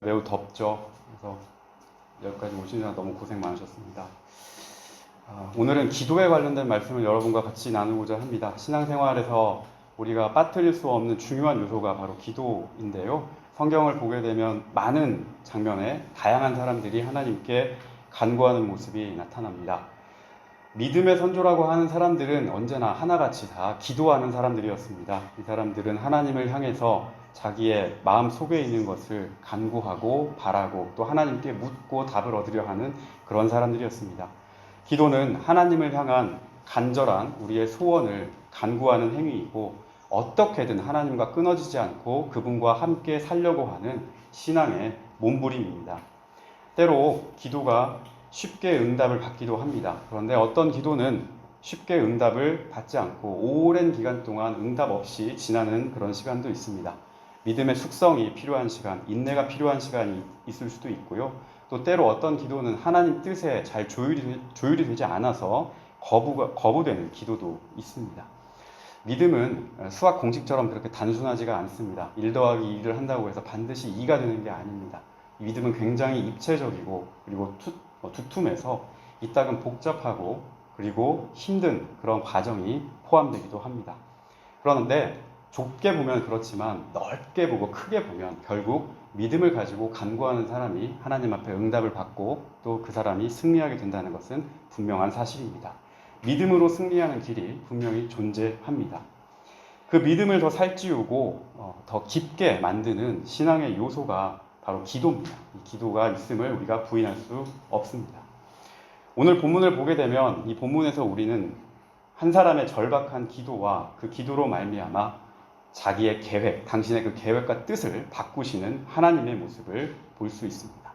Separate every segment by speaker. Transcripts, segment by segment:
Speaker 1: 매우 덥죠. 그래서 여기까지 오시느라 너무 고생 많으셨습니다. 오늘은 기도에 관련된 말씀을 여러분과 같이 나누고자 합니다. 신앙생활에서 우리가 빠뜨릴 수 없는 중요한 요소가 바로 기도인데요. 성경을 보게 되면 많은 장면에 다양한 사람들이 하나님께 간구하는 모습이 나타납니다. 믿음의 선조라고 하는 사람들은 언제나 하나같이 다 기도하는 사람들이었습니다. 이 사람들은 하나님을 향해서 자기의 마음 속에 있는 것을 간구하고 바라고 또 하나님께 묻고 답을 얻으려 하는 그런 사람들이었습니다. 기도는 하나님을 향한 간절한 우리의 소원을 간구하는 행위이고 어떻게든 하나님과 끊어지지 않고 그분과 함께 살려고 하는 신앙의 몸부림입니다. 때로 기도가 쉽게 응답을 받기도 합니다. 그런데 어떤 기도는 쉽게 응답을 받지 않고 오랜 기간 동안 응답 없이 지나는 그런 시간도 있습니다. 믿음의 숙성이 필요한 시간, 인내가 필요한 시간이 있을 수도 있고요. 또 때로 어떤 기도는 하나님 뜻에 잘 조율이 되지 않아서 거부되는 기도도 있습니다. 믿음은 수학 공식처럼 그렇게 단순하지가 않습니다. 1 더하기 2를 한다고 해서 반드시 2가 되는 게 아닙니다. 믿음은 굉장히 입체적이고 그리고 두툼해서 이따금 복잡하고 그리고 힘든 그런 과정이 포함되기도 합니다. 그런데 좁게 보면 그렇지만 넓게 보고 크게 보면 결국 믿음을 가지고 간구하는 사람이 하나님 앞에 응답을 받고 또 그 사람이 승리하게 된다는 것은 분명한 사실입니다. 믿음으로 승리하는 길이 분명히 존재합니다. 그 믿음을 더 살찌우고 더 깊게 만드는 신앙의 요소가 바로 기도입니다. 이 기도가 있음을 우리가 부인할 수 없습니다. 오늘 본문을 보게 되면 이 본문에서 우리는 한 사람의 절박한 기도와 그 기도로 말미암아 자기의 계획, 당신의 그 계획과 뜻을 바꾸시는 하나님의 모습을 볼 수 있습니다.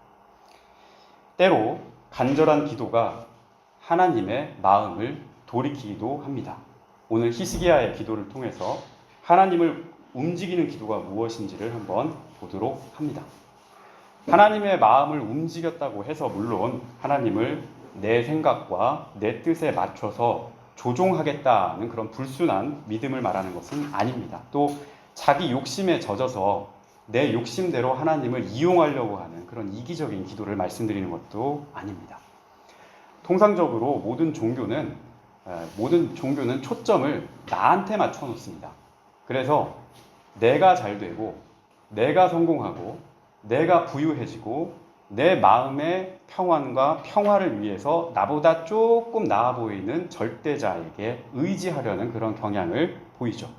Speaker 1: 때로 간절한 기도가 하나님의 마음을 돌이키기도 합니다. 오늘 히스기야의 기도를 통해서 하나님을 움직이는 기도가 무엇인지를 한번 보도록 합니다. 하나님의 마음을 움직였다고 해서 물론 하나님을 내 생각과 내 뜻에 맞춰서 조종하겠다는 그런 불순한 믿음을 말하는 것은 아닙니다. 또 자기 욕심에 젖어서 내 욕심대로 하나님을 이용하려고 하는 그런 이기적인 기도를 말씀드리는 것도 아닙니다. 통상적으로 모든 종교는 초점을 나한테 맞춰 놓습니다. 그래서 내가 잘 되고 내가 성공하고 내가 부유해지고 내 마음의 평안과 평화를 위해서 나보다 조금 나아 보이는 절대자에게 의지하려는 그런 경향을 보이죠.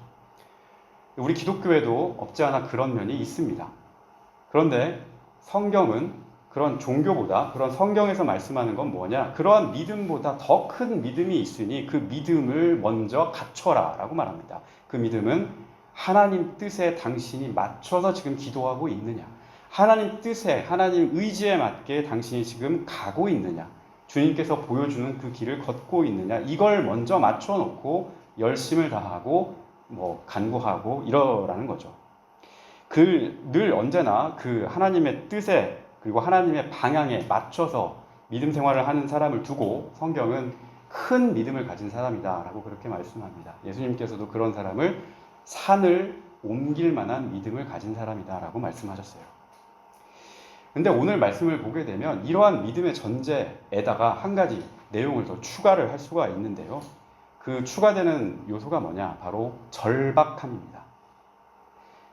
Speaker 1: 우리 기독교에도 없지 않아 그런 면이 있습니다. 그런데 성경은 그런 종교보다 그런 성경에서 말씀하는 건 뭐냐? 그러한 믿음보다 더 큰 믿음이 있으니 그 믿음을 먼저 갖춰라 라고 말합니다. 그 믿음은 하나님 뜻에 당신이 맞춰서 지금 기도하고 있느냐? 하나님 뜻에, 하나님 의지에 맞게 당신이 지금 가고 있느냐? 주님께서 보여주는 그 길을 걷고 있느냐? 이걸 먼저 맞춰놓고 열심을 다하고 간구하고 이러라는 거죠. 늘 언제나 그 하나님의 뜻에 그리고 하나님의 방향에 맞춰서 믿음 생활을 하는 사람을 두고 성경은 큰 믿음을 가진 사람이다 라고 그렇게 말씀합니다. 예수님께서도 그런 사람을 산을 옮길 만한 믿음을 가진 사람이다 라고 말씀하셨어요. 근데 오늘 말씀을 보게 되면 이러한 믿음의 전제에다가 한 가지 내용을 더 추가를 할 수가 있는데요. 그 추가되는 요소가 뭐냐? 바로 절박함입니다.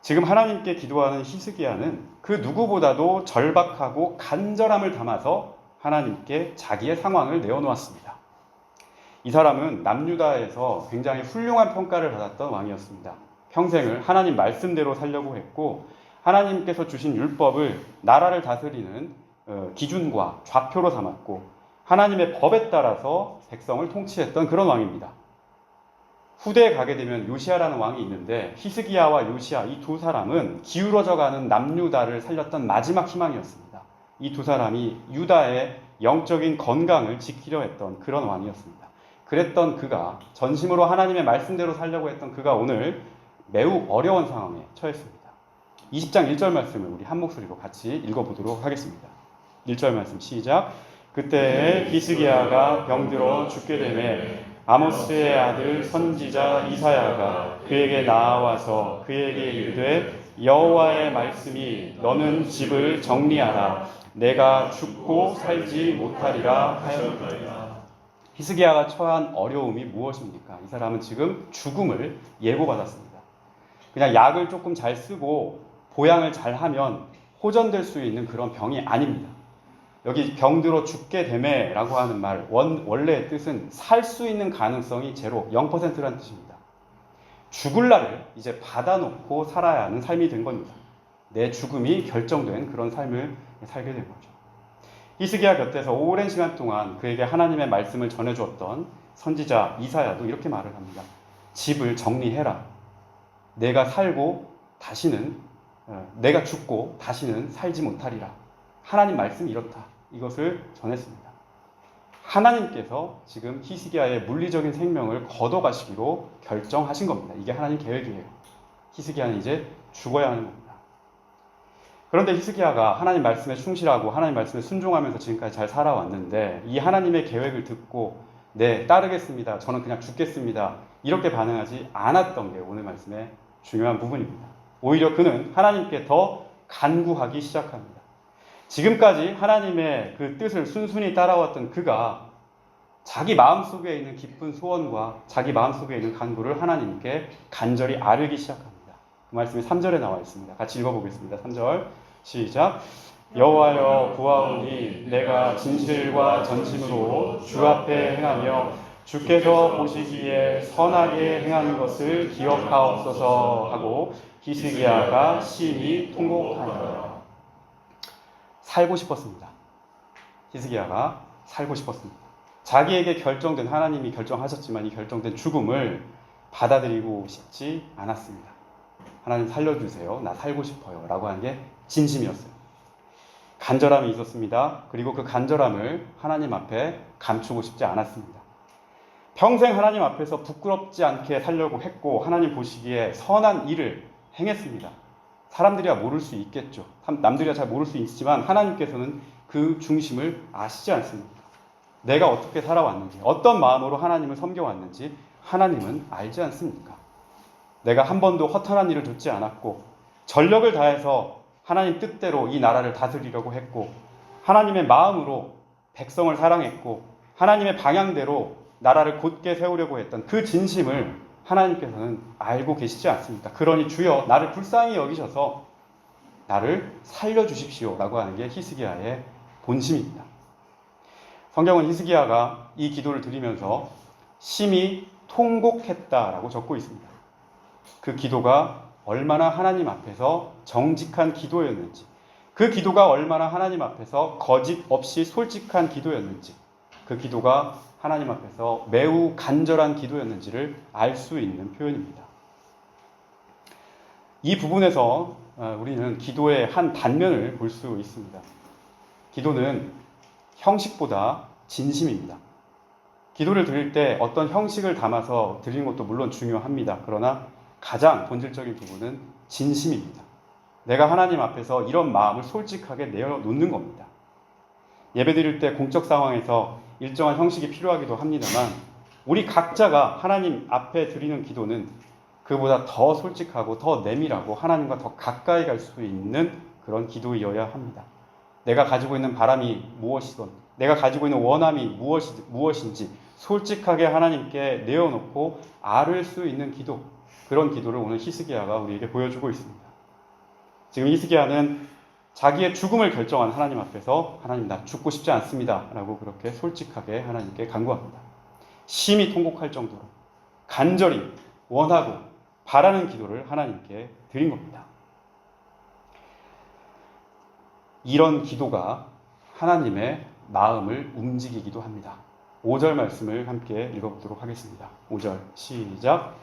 Speaker 1: 지금 하나님께 기도하는 히스기야는 그 누구보다도 절박하고 간절함을 담아서 하나님께 자기의 상황을 내어놓았습니다. 이 사람은 남유다에서 굉장히 훌륭한 평가를 받았던 왕이었습니다. 평생을 하나님 말씀대로 살려고 했고 하나님께서 주신 율법을 나라를 다스리는 기준과 좌표로 삼았고 하나님의 법에 따라서 백성을 통치했던 그런 왕입니다. 후대에 가게 되면 요시야라는 왕이 있는데 히스기야와 요시야 이 두 사람은 기울어져가는 남유다를 살렸던 마지막 희망이었습니다. 이 두 사람이 유다의 영적인 건강을 지키려 했던 그런 왕이었습니다. 그랬던 그가 전심으로 하나님의 말씀대로 살려고 했던 그가 오늘 매우 어려운 상황에 처했습니다. 20장 1절 말씀을 우리 한 목소리로 같이 읽어보도록 하겠습니다. 1절 말씀 시작. 그때 히스기야가 병들어 죽게 되매 아모스의 아들 선지자 이사야가 그에게 나아와서 그에게 이르되 여호와의 말씀이 너는 집을 정리하라. 내가 죽고 살지 못하리라 하였느니라. 히스기야가 처한 어려움이 무엇입니까? 이 사람은 지금 죽음을 예고받았습니다. 그냥 약을 조금 잘 쓰고 보양을 잘 하면 호전될 수 있는 그런 병이 아닙니다. 여기 병들어 죽게 되매라고 하는 말, 원래의 뜻은 살 수 있는 가능성이 제로, 0%라는 뜻입니다. 죽을 날을 이제 받아놓고 살아야 하는 삶이 된 겁니다. 내 죽음이 결정된 그런 삶을 살게 된 거죠. 히스기야 곁에서 오랜 시간 동안 그에게 하나님의 말씀을 전해주었던 선지자 이사야도 이렇게 말을 합니다. 집을 정리해라. 내가 죽고 다시는 살지 못하리라. 하나님 말씀이 이렇다. 이것을 전했습니다. 하나님께서 지금 히스기야의 물리적인 생명을 걷어가시기로 결정하신 겁니다. 이게 하나님 계획이에요. 히스기야는 이제 죽어야 하는 겁니다. 그런데 히스기야가 하나님 말씀에 충실하고 하나님 말씀에 순종하면서 지금까지 잘 살아왔는데 이 하나님의 계획을 듣고 네, 따르겠습니다. 저는 그냥 죽겠습니다. 이렇게 반응하지 않았던 게 오늘 말씀의 중요한 부분입니다. 오히려 그는 하나님께 더 간구하기 시작합니다. 지금까지 하나님의 그 뜻을 순순히 따라왔던 그가 자기 마음속에 있는 깊은 소원과 자기 마음속에 있는 간구를 하나님께 간절히 아뢰기 시작합니다. 그 말씀이 3절에 나와 있습니다. 같이 읽어보겠습니다. 3절 시작. 여호와여 구하오니 내가 진실과 전심으로 주 앞에 행하며 주께서 보시기에 선하게 행하는 것을 기억하옵소서 하고 히스기야가 심히 통곡하니라. 살고 싶었습니다. 히스기야가 살고 싶었습니다. 자기에게 결정된, 하나님이 결정하셨지만 이 결정된 죽음을 받아들이고 싶지 않았습니다. 하나님 살려주세요. 나 살고 싶어요. 라고 하는 게 진심이었어요. 간절함이 있었습니다. 그리고 그 간절함을 하나님 앞에 감추고 싶지 않았습니다. 평생 하나님 앞에서 부끄럽지 않게 살려고 했고 하나님 보시기에 선한 일을 행했습니다. 사람들이야 모를 수 있겠죠. 남들이야 잘 모를 수 있지만 하나님께서는 그 중심을 아시지 않습니다. 내가 어떻게 살아왔는지, 어떤 마음으로 하나님을 섬겨왔는지 하나님은 알지 않습니까? 내가 한 번도 허탄한 일을 좇지 않았고 전력을 다해서 하나님 뜻대로 이 나라를 다스리려고 했고 하나님의 마음으로 백성을 사랑했고 하나님의 방향대로 나라를 곧게 세우려고 했던 그 진심을 하나님께서는 알고 계시지 않습니까? 그러니 주여 나를 불쌍히 여기셔서 나를 살려주십시오 라고 하는 게 히스기야의 본심입니다. 성경은 히스기야가 이 기도를 드리면서 심히 통곡했다라고 적고 있습니다. 그 기도가 얼마나 하나님 앞에서 정직한 기도였는지, 그 기도가 얼마나 하나님 앞에서 거짓 없이 솔직한 기도였는지, 그 기도가 하나님 앞에서 매우 간절한 기도였는지를 알 수 있는 표현입니다. 이 부분에서 우리는 기도의 한 단면을 볼 수 있습니다. 기도는 형식보다 진심입니다. 기도를 드릴 때 어떤 형식을 담아서 드리는 것도 물론 중요합니다. 그러나 가장 본질적인 부분은 진심입니다. 내가 하나님 앞에서 이런 마음을 솔직하게 내어놓는 겁니다. 예배 드릴 때 공적 상황에서 일정한 형식이 필요하기도 합니다만 우리 각자가 하나님 앞에 드리는 기도는 그보다 더 솔직하고 더 내밀하고 하나님과 더 가까이 갈 수 있는 그런 기도이어야 합니다. 내가 가지고 있는 바람이 무엇이든 내가 가지고 있는 원함이 무엇인지 솔직하게 하나님께 내어놓고 아뢰 수 있는 기도, 그런 기도를 오늘 히스기야가 우리에게 보여주고 있습니다. 지금 히스기야는 자기의 죽음을 결정한 하나님 앞에서 하나님 나 죽고 싶지 않습니다 라고 그렇게 솔직하게 하나님께 간구합니다. 심히 통곡할 정도로 간절히 원하고 바라는 기도를 하나님께 드린 겁니다. 이런 기도가 하나님의 마음을 움직이기도 합니다. 5절 말씀을 함께 읽어보도록 하겠습니다. 5절 시작.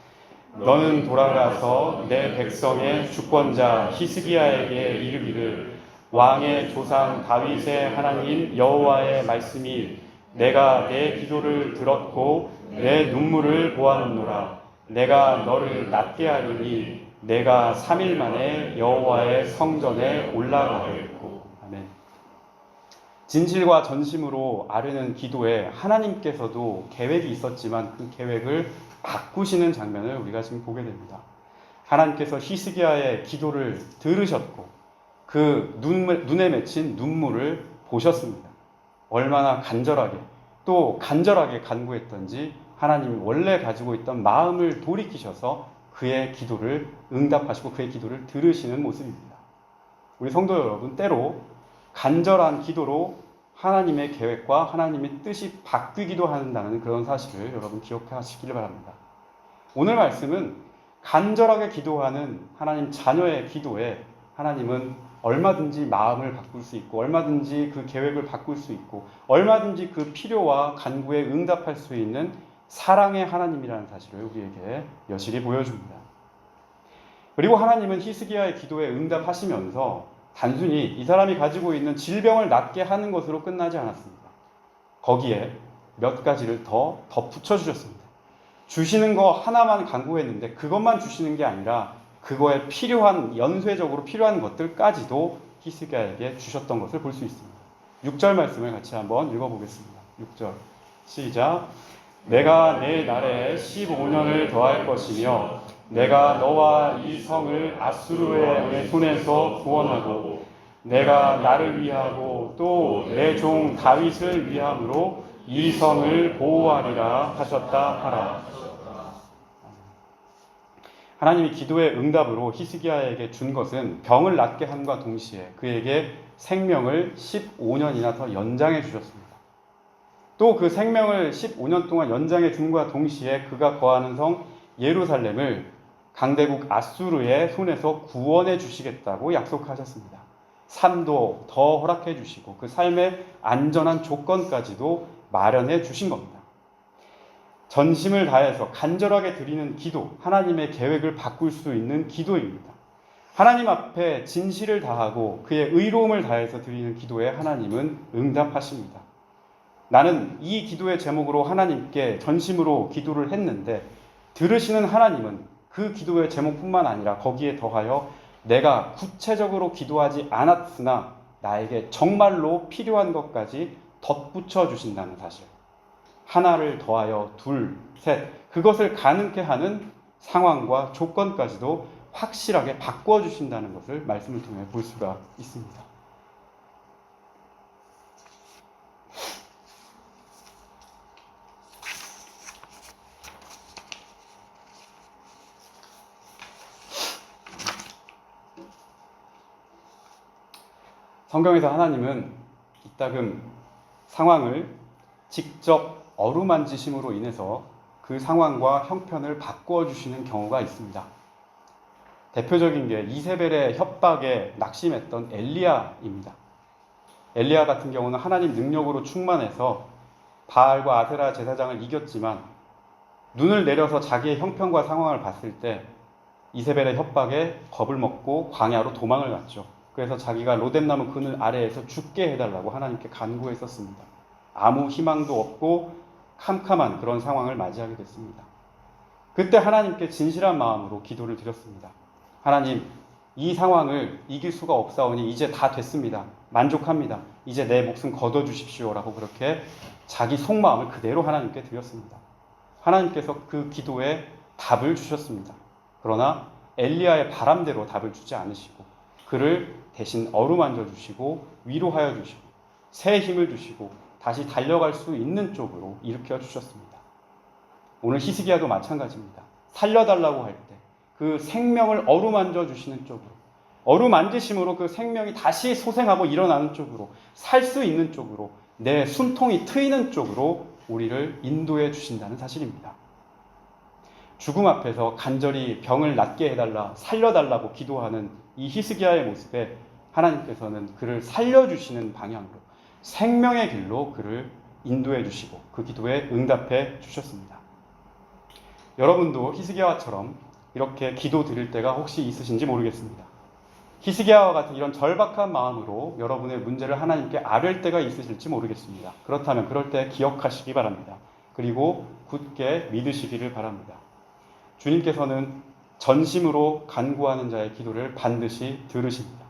Speaker 1: 너는 돌아가서 내 백성의 주권자 히스기야에게 이르기를 왕의 조상 다윗의 하나님 여호와의 말씀이 내가 내 기도를 들었고 내 눈물을 보았노라. 내가 너를 낫게 하리니 내가 3일 만에 여호와의 성전에 올라가겠고. 아멘. 진실과 전심으로 아뢰는 기도에 하나님께서도 계획이 있었지만 그 계획을 바꾸시는 장면을 우리가 지금 보게 됩니다. 하나님께서 히스기야의 기도를 들으셨고 그 눈에 맺힌 눈물을 보셨습니다. 얼마나 간절하게 또 간절하게 간구했던지 하나님이 원래 가지고 있던 마음을 돌이키셔서 그의 기도를 응답하시고 그의 기도를 들으시는 모습입니다. 우리 성도 여러분, 때로 간절한 기도로 하나님의 계획과 하나님의 뜻이 바뀌기도 한다는 그런 사실을 여러분 기억하시길 바랍니다. 오늘 말씀은 간절하게 기도하는 하나님 자녀의 기도에 하나님은 얼마든지 마음을 바꿀 수 있고 얼마든지 그 계획을 바꿀 수 있고 얼마든지 그 필요와 간구에 응답할 수 있는 사랑의 하나님이라는 사실을 우리에게 여실히 보여줍니다. 그리고 하나님은 히스기야의 기도에 응답하시면서 단순히 이 사람이 가지고 있는 질병을 낫게 하는 것으로 끝나지 않았습니다. 거기에 몇 가지를 더 덧붙여 주셨습니다. 주시는 거 하나만 간구했는데 그것만 주시는 게 아니라 그거에 필요한, 연쇄적으로 필요한 것들까지도 히스기야에게 주셨던 것을 볼 수 있습니다. 6절 말씀을 같이 한번 읽어보겠습니다. 6절 시작. 내가 내 날에 15년을 더할 것이며 내가 너와 이 성을 아수르의 손에서 구원하고 내가 나를 위하고 또 내 종 다윗을 위함으로 이 성을 보호하리라 하셨다 하라. 하나님이 기도의 응답으로 히스기야에게 준 것은 병을 낫게 함과 동시에 그에게 생명을 15년이나 더 연장해 주셨습니다. 또 그 생명을 15년 동안 연장해 줌과 동시에 그가 거하는 성 예루살렘을 강대국 아수르의 손에서 구원해 주시겠다고 약속하셨습니다. 삶도 더 허락해 주시고 그 삶의 안전한 조건까지도 마련해 주신 겁니다. 전심을 다해서 간절하게 드리는 기도, 하나님의 계획을 바꿀 수 있는 기도입니다. 하나님 앞에 진실을 다하고 그의 의로움을 다해서 드리는 기도에 하나님은 응답하십니다. 나는 이 기도의 제목으로 하나님께 전심으로 기도를 했는데 들으시는 하나님은 그 기도의 제목뿐만 아니라 거기에 더하여 내가 구체적으로 기도하지 않았으나 나에게 정말로 필요한 것까지 덧붙여 주신다는 사실. 하나를 더하여 둘, 셋, 그것을 가능케 하는 상황과 조건까지도 확실하게 바꿔 주신다는 것을 말씀을 통해 볼 수가 있습니다. 성경에서 하나님은 이따금 상황을 직접 어루만지심으로 인해서 그 상황과 형편을 바꿔주시는 경우가 있습니다. 대표적인 게 이세벨의 협박에 낙심했던 엘리야입니다. 엘리야 같은 경우는 하나님 능력으로 충만해서 바알과 아세라 제사장을 이겼지만 눈을 내려서 자기의 형편과 상황을 봤을 때 이세벨의 협박에 겁을 먹고 광야로 도망을 갔죠. 그래서 자기가 로뎀나무 그늘 아래에서 죽게 해달라고 하나님께 간구했었습니다. 아무 희망도 없고 캄캄한 그런 상황을 맞이하게 됐습니다. 그때 하나님께 진실한 마음으로 기도를 드렸습니다. 하나님, 이 상황을 이길 수가 없사오니 이제 다 됐습니다. 만족합니다. 이제 내 목숨 거둬주십시오라고 그렇게 자기 속마음을 그대로 하나님께 드렸습니다. 하나님께서 그 기도에 답을 주셨습니다. 그러나 엘리야의 바람대로 답을 주지 않으시고 그를 대신 어루만져 주시고 위로하여 주시고 새 힘을 주시고 다시 달려갈 수 있는 쪽으로 일으켜 주셨습니다. 오늘 히스기야도 마찬가지입니다. 살려달라고 할 때 그 생명을 어루만져 주시는 쪽으로, 어루만지심으로 그 생명이 다시 소생하고 일어나는 쪽으로, 살 수 있는 쪽으로, 내 숨통이 트이는 쪽으로 우리를 인도해 주신다는 사실입니다. 죽음 앞에서 간절히 병을 낫게 해달라, 살려달라고 기도하는 이 히스기야의 모습에 하나님께서는 그를 살려주시는 방향으로 생명의 길로 그를 인도해 주시고 그 기도에 응답해 주셨습니다. 여러분도 히스기야처럼 이렇게 기도 드릴 때가 혹시 있으신지 모르겠습니다. 히스기야와 같은 이런 절박한 마음으로 여러분의 문제를 하나님께 아뢰을 때가 있으실지 모르겠습니다. 그렇다면 그럴 때 기억하시기 바랍니다. 그리고 굳게 믿으시기를 바랍니다. 주님께서는 전심으로 간구하는 자의 기도를 반드시 들으십니다.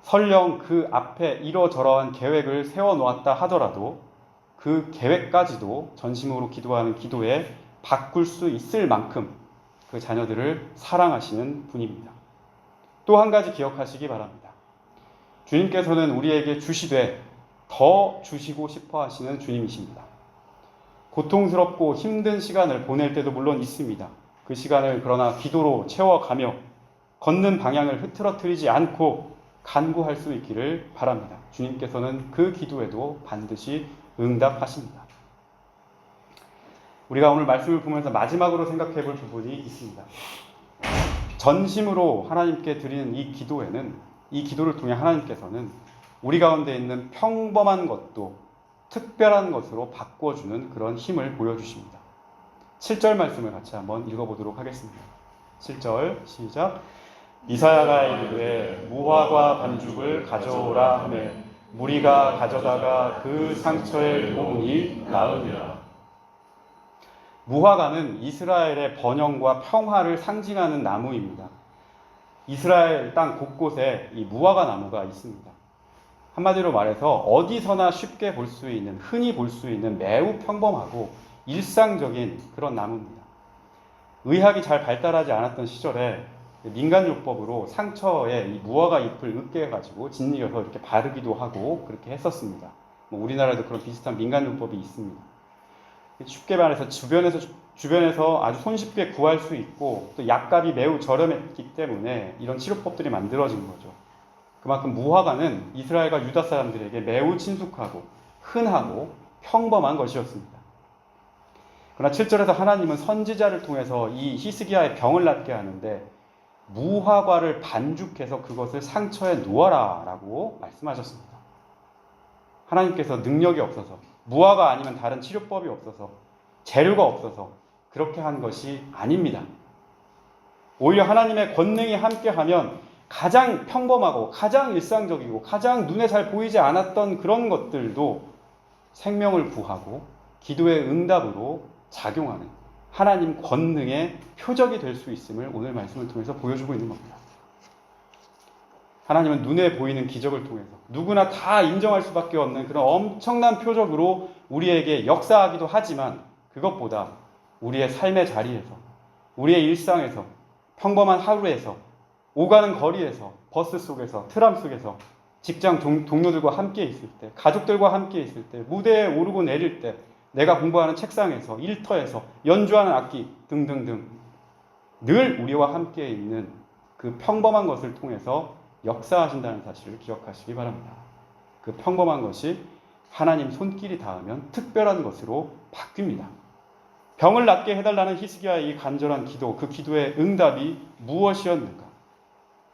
Speaker 1: 설령 그 앞에 이러저러한 계획을 세워놓았다 하더라도 그 계획까지도 전심으로 기도하는 기도에 바꿀 수 있을 만큼 그 자녀들을 사랑하시는 분입니다. 또 한 가지 기억하시기 바랍니다. 주님께서는 우리에게 주시되 더 주시고 싶어 하시는 주님이십니다. 고통스럽고 힘든 시간을 보낼 때도 물론 있습니다. 그 시간을 그러나 기도로 채워가며 걷는 방향을 흐트러뜨리지 않고 간구할 수 있기를 바랍니다. 주님께서는 그 기도에도 반드시 응답하십니다. 우리가 오늘 말씀을 보면서 마지막으로 생각해 볼 부분이 있습니다. 전심으로 하나님께 드리는 이 기도에는, 이 기도를 통해 하나님께서는 우리 가운데 있는 평범한 것도 특별한 것으로 바꿔주는 그런 힘을 보여주십니다. 7절 말씀을 같이 한번 읽어보도록 하겠습니다. 7절 시작. 이사야가 이르되 무화과 반죽을 가져오라 하매 무리가 가져다가 그 상처에 꼽으니 나으니라. 무화과는 이스라엘의 번영과 평화를 상징하는 나무입니다. 이스라엘 땅 곳곳에 이 무화과 나무가 있습니다. 한마디로 말해서 어디서나 쉽게 볼 수 있는, 흔히 볼 수 있는 매우 평범하고 일상적인 그런 나무입니다. 의학이 잘 발달하지 않았던 시절에 민간요법으로 상처에 이 무화과 잎을 으깨가지고 짓이겨서 이렇게 바르기도 하고 그렇게 했었습니다. 우리나라에도 그런 비슷한 민간요법이 있습니다. 쉽게 말해서 주변에서 아주 손쉽게 구할 수 있고 또 약값이 매우 저렴했기 때문에 이런 치료법들이 만들어진 거죠. 그만큼 무화과는 이스라엘과 유다 사람들에게 매우 친숙하고 흔하고 평범한 것이었습니다. 그러나 7절에서 하나님은 선지자를 통해서 이 히스기야의 병을 낫게 하는데 무화과를 반죽해서 그것을 상처에 누워라 라고 말씀하셨습니다. 하나님께서 능력이 없어서, 무화과 아니면 다른 치료법이 없어서, 재료가 없어서 그렇게 한 것이 아닙니다. 오히려 하나님의 권능이 함께하면 가장 평범하고 가장 일상적이고 가장 눈에 잘 보이지 않았던 그런 것들도 생명을 구하고 기도의 응답으로 작용하는 하나님 권능의 표적이 될 수 있음을 오늘 말씀을 통해서 보여주고 있는 겁니다. 하나님은 눈에 보이는 기적을 통해서 누구나 다 인정할 수밖에 없는 그런 엄청난 표적으로 우리에게 역사하기도 하지만 그것보다 우리의 삶의 자리에서, 우리의 일상에서, 평범한 하루에서, 오가는 거리에서, 버스 속에서, 트람 속에서, 직장 동료들과 함께 있을 때, 가족들과 함께 있을 때, 무대에 오르고 내릴 때, 내가 공부하는 책상에서, 일터에서, 연주하는 악기 등등등 늘 우리와 함께 있는 그 평범한 것을 통해서 역사하신다는 사실을 기억하시기 바랍니다. 그 평범한 것이 하나님 손길이 닿으면 특별한 것으로 바뀝니다. 병을 낫게 해달라는 히스기야의 이 간절한 기도, 그 기도의 응답이 무엇이었는가?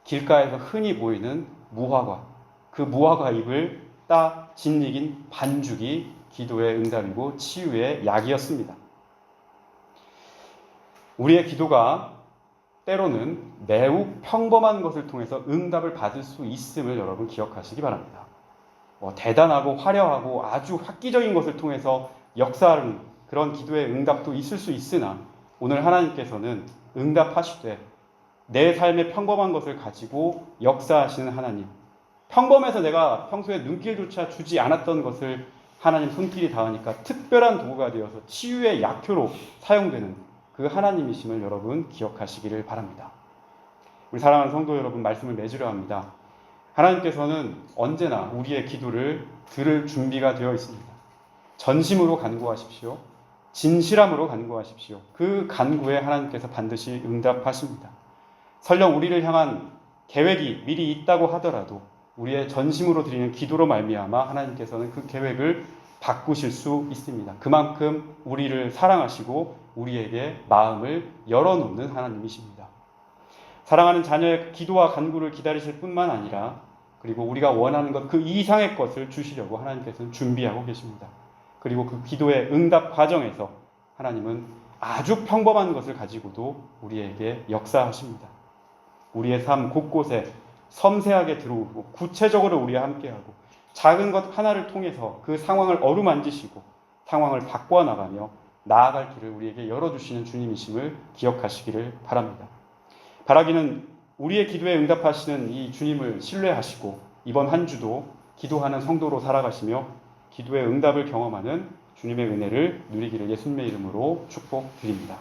Speaker 1: 길가에서 흔히 보이는 무화과, 그 무화과 잎을 따 짓이긴 반죽이 기도의 응답이고 치유의 약이었습니다. 우리의 기도가 때로는 매우 평범한 것을 통해서 응답을 받을 수 있음을 여러분 기억하시기 바랍니다. 대단하고 화려하고 아주 획기적인 것을 통해서 역사하는 그런 기도의 응답도 있을 수 있으나 오늘 하나님께서는 응답하시되 내 삶의 평범한 것을 가지고 역사하시는 하나님, 평범해서 내가 평소에 눈길조차 주지 않았던 것을 하나님 손길이 닿으니까 특별한 도구가 되어서 치유의 약효로 사용되는 그 하나님이심을 여러분 기억하시기를 바랍니다. 우리 사랑하는 성도 여러분, 말씀을 맺으려 합니다. 하나님께서는 언제나 우리의 기도를 들을 준비가 되어 있습니다. 전심으로 간구하십시오. 진실함으로 간구하십시오. 그 간구에 하나님께서 반드시 응답하십니다. 설령 우리를 향한 계획이 미리 있다고 하더라도 우리의 전심으로 드리는 기도로 말미암아 하나님께서는 그 계획을 바꾸실 수 있습니다. 그만큼 우리를 사랑하시고 우리에게 마음을 열어놓는 하나님이십니다. 사랑하는 자녀의 기도와 간구를 기다리실 뿐만 아니라 그리고 우리가 원하는 것 그 이상의 것을 주시려고 하나님께서는 준비하고 계십니다. 그리고 그 기도의 응답 과정에서 하나님은 아주 평범한 것을 가지고도 우리에게 역사하십니다. 우리의 삶 곳곳에 섬세하게 들어오고 구체적으로 우리와 함께하고 작은 것 하나를 통해서 그 상황을 어루만지시고 상황을 바꿔나가며 나아갈 길을 우리에게 열어주시는 주님이심을 기억하시기를 바랍니다. 바라기는 우리의 기도에 응답하시는 이 주님을 신뢰하시고 이번 한 주도 기도하는 성도로 살아가시며 기도의 응답을 경험하는 주님의 은혜를 누리기를 예수님의 이름으로 축복드립니다.